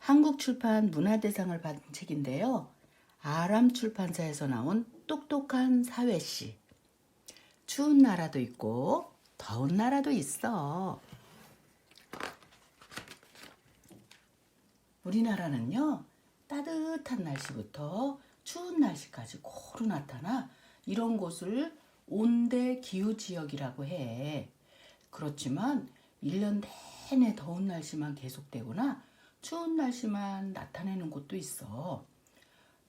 한국출판 문화대상을 받은 책인데요. 아람출판사에서 나온 똑똑한 사회시. 추운 나라도 있고 더운 나라도 있어. 우리나라는요, 따뜻한 날씨부터 추운 날씨까지 고루 나타나 이런 곳을 온대기후지역이라고 해. 그렇지만 1년 내내 더운 날씨만 계속되거나 추운 날씨만 나타내는 곳도 있어.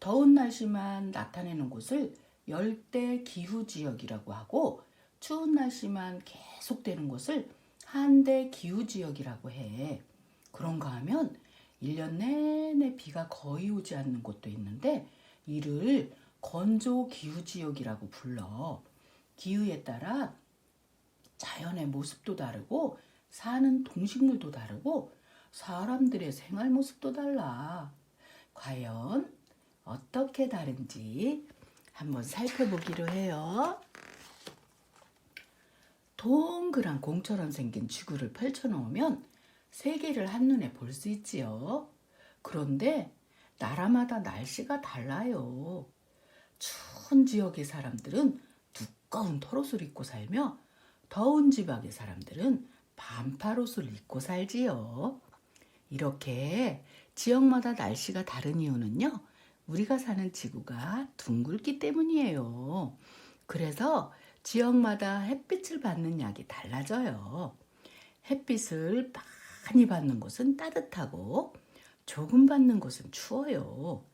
더운 날씨만 나타내는 곳을 열대기후지역이라고 하고, 추운 날씨만 계속되는 곳을 한대기후지역이라고 해. 그런가 하면 1년 내내 비가 거의 오지 않는 곳도 있는데 이를 건조기후지역이라고 불러. 기후에 따라 자연의 모습도 다르고 사는 동식물도 다르고 사람들의 생활 모습도 달라. 과연 어떻게 다른지 한번 살펴보기로 해요. 동그란 공처럼 생긴 지구를 펼쳐놓으면 세계를 한눈에 볼 수 있지요. 그런데 나라마다 날씨가 달라요. 추운 지역의 사람들은 두꺼운 털옷을 입고 살며 더운 지방의 사람들은 반팔옷을 입고 살지요. 이렇게 지역마다 날씨가 다른 이유는요, 우리가 사는 지구가 둥글기 때문이에요. 그래서 지역마다 햇빛을 받는 약이 달라져요. 햇빛을 많이 받는 곳은 따뜻하고 조금 받는 곳은 추워요.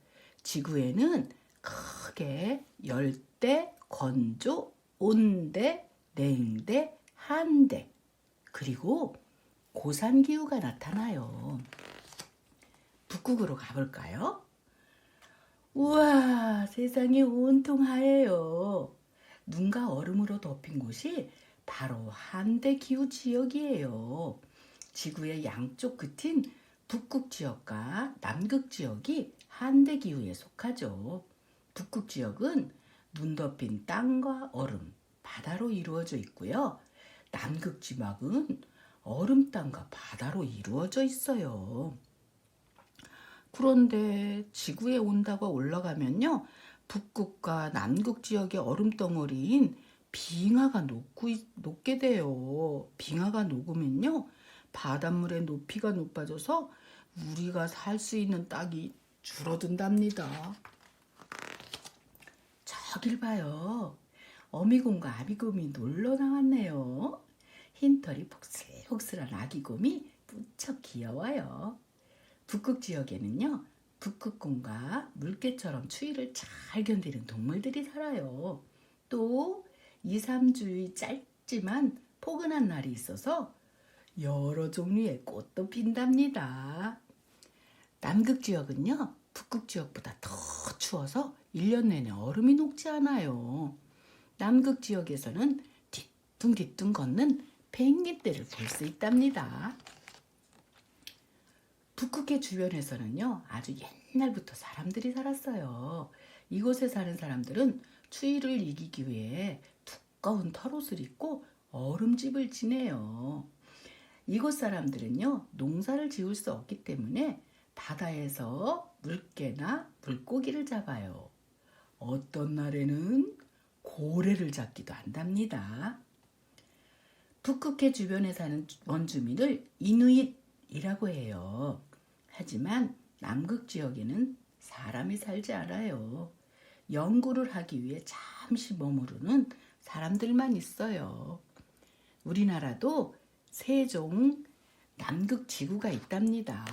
지구에는 크게 열대, 건조, 온대, 냉대, 한대, 그리고 고산기후가 나타나요. 북극으로 가볼까요? 우와, 세상이 온통 하얘요. 눈과 얼음으로 덮인 곳이 바로 한대기후 지역이에요. 지구의 양쪽 끝인 북극 지역과 남극 지역이 한대기후에 속하죠. 북극 지역은 눈 덮인 땅과 얼음, 바다로 이루어져 있고요. 남극 지역은 얼음 땅과 바다로 이루어져 있어요. 그런데 지구의 온도가 올라가면요, 북극과 남극 지역의 얼음 덩어리인 빙하가 녹게 돼요. 빙하가 녹으면요, 바닷물의 높이가 높아져서 우리가 살 수 있는 땅이 줄어든답니다. 저길 봐요. 어미곰과 아비곰이 놀러 나왔네요. 흰털이 폭슬폭슬한 아기곰이 무척 귀여워요. 북극 지역에는요, 북극곰과 물개처럼 추위를 잘 견디는 동물들이 살아요. 또 2, 3주의 짧지만 포근한 날이 있어서 여러 종류의 꽃도 핀답니다. 남극 지역은요, 북극 지역보다 더 추워서 1년 내내 얼음이 녹지 않아요. 남극 지역에서는 뒤뚱뒤뚱 걷는 펭귄들을 볼 수 있답니다. 북극의 주변에서는요, 아주 옛날부터 사람들이 살았어요. 이곳에 사는 사람들은 추위를 이기기 위해 두꺼운 털옷을 입고 얼음집을 지내요. 이곳 사람들은요, 농사를 지을 수 없기 때문에 바다에서 물개나 물고기를 잡아요. 어떤 날에는 고래를 잡기도 한답니다. 북극해 주변에 사는 원주민을 이누잇이라고 해요. 하지만 남극 지역에는 사람이 살지 않아요. 연구를 하기 위해 잠시 머무르는 사람들만 있어요. 우리나라도 세종 남극 지구가 있답니다.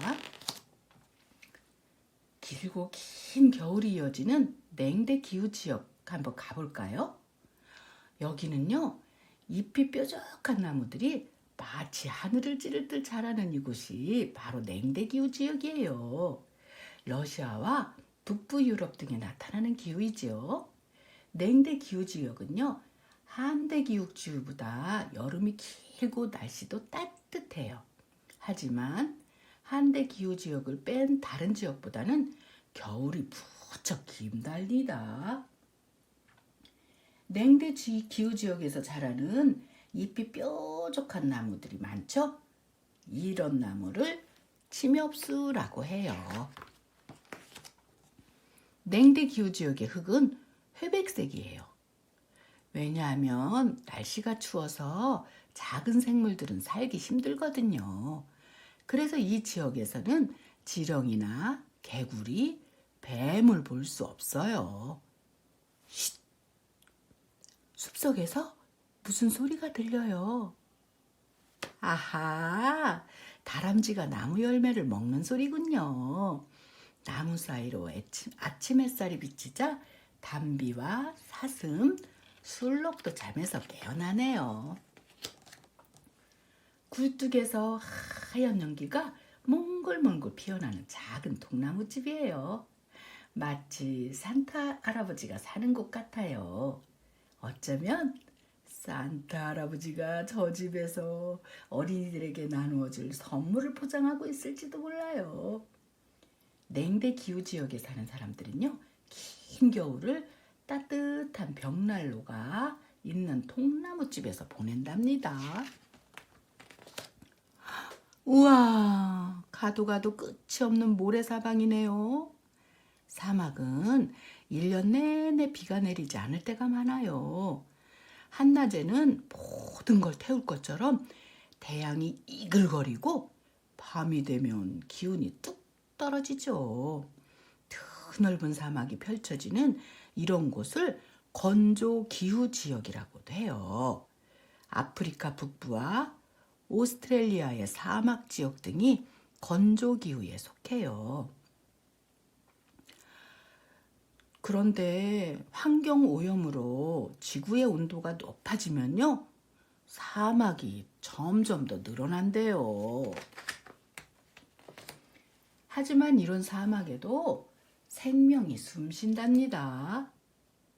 길고 긴 겨울이 이어지는 냉대 기후 지역 한번 가볼까요? 여기는요, 잎이 뾰족한 나무들이 마치 하늘을 찌를 듯 자라는 이곳이 바로 냉대 기후 지역이에요. 러시아와 북부 유럽 등에 나타나는 기후이지요. 냉대 기후 지역은요, 한대 기후 지역보다 여름이 길고 날씨도 따뜻해요. 하지만 한대 기후 지역을 뺀 다른 지역보다는 겨울이 무척 긴답니다. 냉대 기후 지역에서 자라는 잎이 뾰족한 나무들이 많죠. 이런 나무를 침엽수라고 해요. 냉대 기후 지역의 흙은 회백색이에요. 왜냐하면 날씨가 추워서 작은 생물들은 살기 힘들거든요. 그래서 이 지역에서는 지렁이나 개구리, 뱀을 볼 수 없어요. 쉿! 숲속에서 무슨 소리가 들려요? 아하, 다람쥐가 나무 열매를 먹는 소리군요. 나무 사이로 아침 햇살이 비치자 담비와 사슴, 술록도 잠에서 깨어나네요. 굴뚝에서 하얀 연기가 몽글몽글 피어나는 작은 통나무집이에요. 마치 산타 할아버지가 사는 곳 같아요. 어쩌면 산타 할아버지가 저 집에서 어린이들에게 나누어줄 선물을 포장하고 있을지도 몰라요. 냉대 기후 지역에 사는 사람들은요, 긴 겨울을 따뜻한 벽난로가 있는 통나무집에서 보낸답니다. 우와, 가도 가도 끝이 없는 모래사방이네요. 사막은 1년 내내 비가 내리지 않을 때가 많아요. 한낮에는 모든 걸 태울 것처럼 태양이 이글거리고 밤이 되면 기온이 뚝 떨어지죠. 드넓은 사막이 펼쳐지는 이런 곳을 건조 기후 지역이라고도 해요. 아프리카 북부와 오스트레일리아의 사막 지역 등이 건조 기후에 속해요. 그런데 환경 오염으로 지구의 온도가 높아지면요, 사막이 점점 더 늘어난대요. 하지만 이런 사막에도 생명이 숨쉰답니다.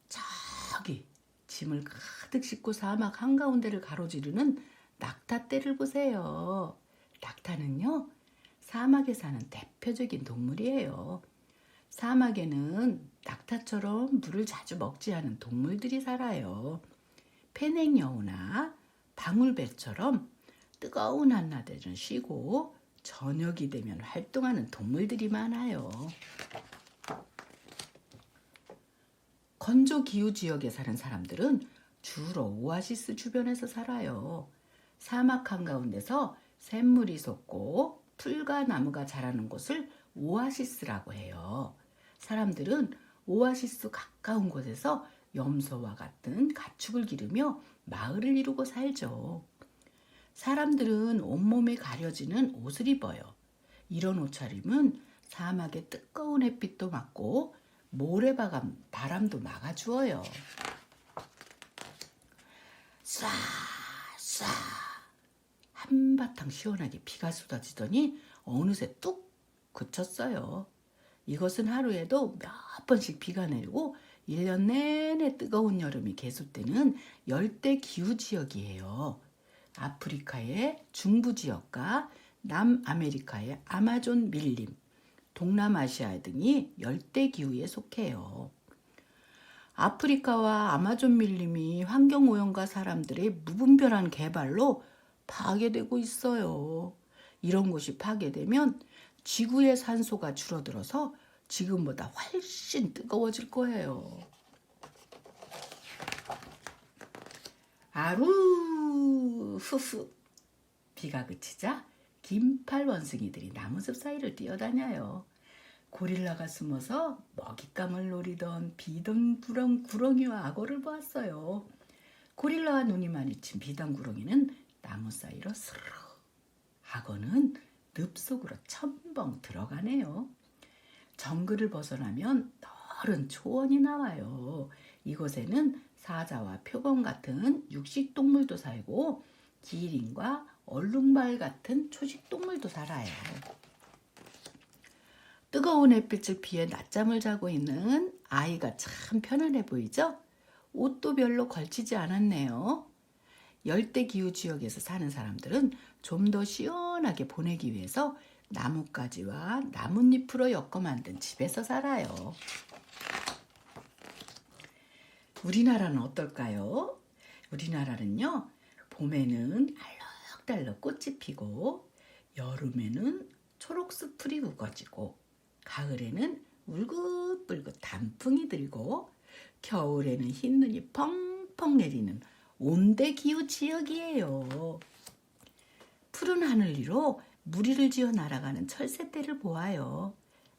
저기 짐을 가득 싣고 사막 한가운데를 가로지르는 낙타떼를 보세요. 낙타는요, 사막에 사는 대표적인 동물이에요. 사막에는 낙타처럼 물을 자주 먹지 않은 동물들이 살아요. 페냉여우나 방울배처럼 뜨거운 한낮에는 쉬고 저녁이 되면 활동하는 동물들이 많아요. 건조 기후 지역에 사는 사람들은 주로 오아시스 주변에서 살아요. 사막 한가운데서 샘물이 솟고 풀과 나무가 자라는 곳을 오아시스라고 해요. 사람들은 오아시스 가까운 곳에서 염소와 같은 가축을 기르며 마을을 이루고 살죠. 사람들은 온몸에 가려지는 옷을 입어요. 이런 옷차림은 사막의 뜨거운 햇빛도 막고 모래바람도 막아주어요. 쏴, 쏴. 한바탕 시원하게 비가 쏟아지더니 어느새 뚝 그쳤어요. 이것은 하루에도 몇 번씩 비가 내리고 1년 내내 뜨거운 여름이 계속되는 열대 기후 지역이에요. 아프리카의 중부 지역과 남아메리카의 아마존 밀림, 동남아시아 등이 열대 기후에 속해요. 아프리카와 아마존 밀림이 환경오염과 사람들의 무분별한 개발로 파괴되고 있어요. 이런 곳이 파괴되면 지구의 산소가 줄어들어서 지금보다 훨씬 뜨거워질 거예요. 아루 후후. 비가 그치자 긴팔 원숭이들이 나무숲 사이를 뛰어다녀요. 고릴라가 숨어서 먹잇감을 노리던 비덩구렁 구렁이와 악어를 보았어요. 고릴라와 눈이 마주친 비덩구렁이는 나무 사이로 스르르, 악어는 늪 속으로 첨벙 들어가네요. 정글을 벗어나면 넓은 초원이 나와요. 이곳에는 사자와 표범 같은 육식동물도 살고 기린과 얼룩말 같은 초식동물도 살아요. 뜨거운 햇빛을 피해 낮잠을 자고 있는 아이가 참 편안해 보이죠? 옷도 별로 걸치지 않았네요. 열대기후 지역에서 사는 사람들은 좀 더 시원하게 보내기 위해서 나뭇가지와 나뭇잎으로 엮어 만든 집에서 살아요. 우리나라는 어떨까요? 우리나라는요, 봄에는 알록달록 꽃이 피고 여름에는 초록수 풀이 우거지고, 가을에는 울긋불긋 단풍이 들고, 겨울에는 흰눈이 펑펑 내리는 온대기후 지역이에요. 푸른 하늘 위로 무리를 지어 날아가는 철새떼를 보아요.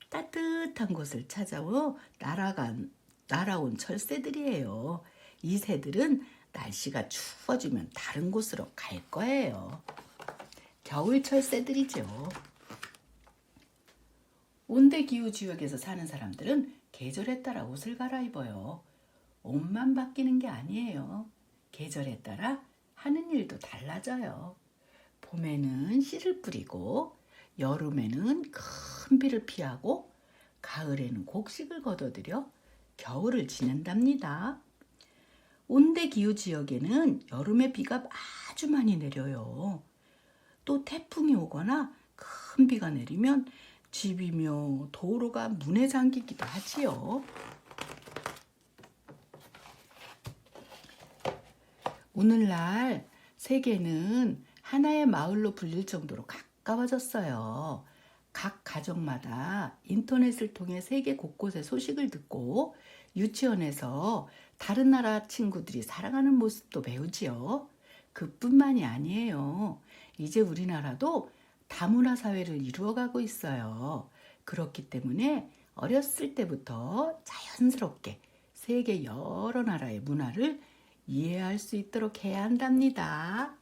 따뜻한 곳을 찾아오 날아온 철새들이에요. 이 새들은 날씨가 추워지면 다른 곳으로 갈 거예요. 겨울 철새들이죠. 온대기후 지역에서 사는 사람들은 계절에 따라 옷을 갈아입어요. 옷만 바뀌는 게 아니에요. 계절에 따라 하는 일도 달라져요. 봄에는 씨를 뿌리고, 여름에는 큰 비를 피하고, 가을에는 곡식을 걷어들여 겨울을 지낸답니다. 온대기후 지역에는 여름에 비가 아주 많이 내려요. 또 태풍이 오거나 큰 비가 내리면 집이며 도로가 문에 잠기기도 하지요. 오늘날 세계는 하나의 마을로 불릴 정도로 가까워졌어요. 각 가정마다 인터넷을 통해 세계 곳곳의 소식을 듣고 유치원에서 다른 나라 친구들이 살아가는 모습도 배우지요. 그뿐만이 아니에요. 이제 우리나라도 다문화 사회를 이루어가고 있어요. 그렇기 때문에 어렸을 때부터 자연스럽게 세계 여러 나라의 문화를 이해할 수 있도록 해야 한답니다.